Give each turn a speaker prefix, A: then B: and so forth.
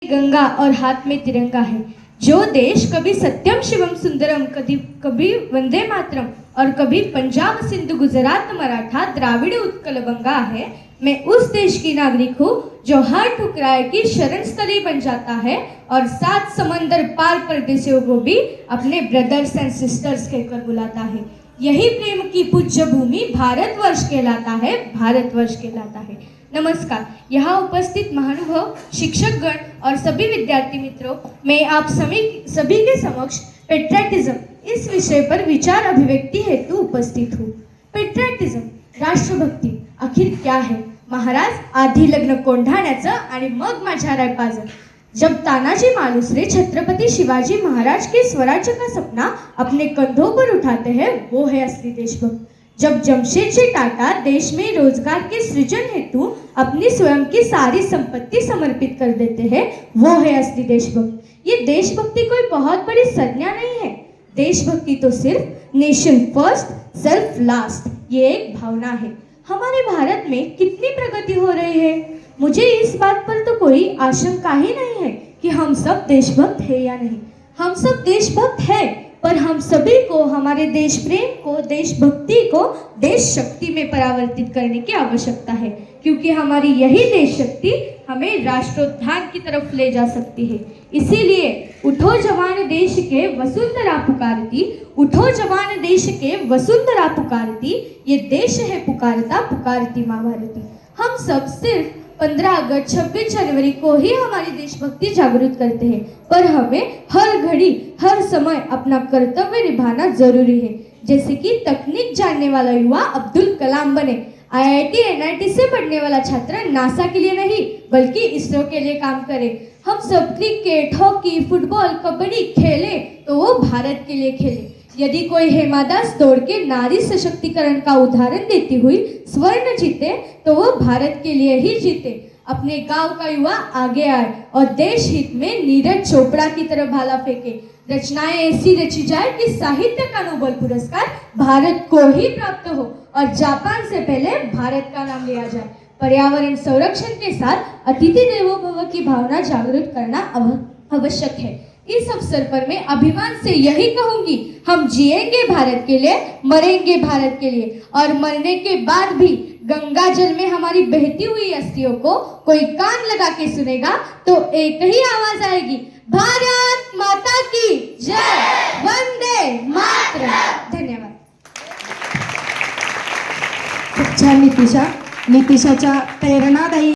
A: गंगा और हाथ में तिरंगा है। जो देश कभी सत्यम शिवम सुंदरम, कभी कभी वंदे मातरम और कभी पंजाब सिंध गुजरात मराठा द्राविड़ उत्कल बंगा है, मैं उस देश की नागरिक हूँ जो हर ठुकराए की शरण स्थली बन जाता है और 7 समंदर पार परदेशियों को भी अपने ब्रदर्स एंड सिस्टर्स कहकर बुलाता है। यही प्रेम की पूज्य भूमि भारतवर्ष कहलाता है, भारतवर्ष कहलाता है। नमस्कार, यहाँ उपस्थित महानुभाव, शिक्षकगण और सभी विद्यार्थी मित्रों, मैं आप सभी के समक्ष पेट्रियटिज्म इस विषय पर विचार अभिव्यक्ति हेतु उपस्थित हूँ। पेट्रियटिज्म, राष्ट्रभक्ती आखिर क्या है? महाराज, आधी लग्न कोंढाण्याचं आणि मग माझ्या रायपाजर। जब तानाजी मालुसरे छत्रपति शिवाजी महाराज के स्वराज्य का सपना अपने कंधों पर उठाते हैं, वो है असली देशभक्त। जब जमशेदजी टाटा देश में रोजगार के सृजन हेतु अपनी स्वयं की सारी संपत्ति समर्पित कर देते हैं, वो है असली देशभक्त। ये देशभक्ति कोई बहुत बड़ी संज्ञा नहीं है। देशभक्ति तो सिर्फ नेशन फर्स्ट सेल्फ लास्ट, ये एक भावना है। हमारे भारत में कितनी प्रगति हो रही है, मुझे इस बात पर तो कोई आशंका ही नहीं है कि हम सब देशभक्त हैं या नहीं। हम सब देशभक्त हैं, पर हम सभी को हमारे देश प्रेम को, देशभक्ति को देश शक्ति में परावर्तित करने की आवश्यकता है, क्योंकि हमारी यही देश शक्ति हमें राष्ट्रोत्थान की तरफ ले जा सकती है। इसीलिए उठो जवान देश के वसुंधरा पुकारती, उठो जवान देश के वसुंधरा पुकारती, ये देश है पुकारता पुकारती माँ भारती। हम सब सिर्फ 15 अगस्त 26 जनवरी को ही हमारी देशभक्ति जागृत करते हैं, पर हमें हर घड़ी हर समय अपना कर्तव्य निभाना जरूरी है। जैसे कि तकनीक जानने वाला युवा अब्दुल कलाम बने, IIT NIT से पढ़ने वाला छात्र नासा के लिए नहीं बल्कि इसरो के लिए काम करे। हम सब क्रिकेट, हॉकी, फुटबॉल, कबड्डी खेले तो वो भारत के लिए खेले। यदि कोई हेमा दास दौड़ के नारी सशक्तिकरण का उदाहरण देती हुई स्वर्ण जीते तो वो भारत के लिए ही जीते। अपने गांव का युवा आगे आए और देश हित में नीरज चोपड़ा की तरह भाला फेंके। रचनाएं ऐसी रची जाए कि साहित्य का नोबेल पुरस्कार भारत को ही प्राप्त हो और जापान से पहले भारत का नाम लिया जाए। पर्यावरण संरक्षण के साथ अतिथि देवो भव की भावना जागृत करना आवश्यक है। इस अवसर पर मैं अभिमान से यही कहूंगी, हम जिएंगे भारत के लिए, मरेंगे भारत के लिए, और मरने के बाद भी गंगा जल में हमारी बहती हुई अस्थियों को कोई कान लगा के सुनेगा तो एक ही आवाज आएगी, भारत माता की जय, वंदे मातरम। धन्यवाद।
B: खूप छान नितिशाच्या प्रेरणादायी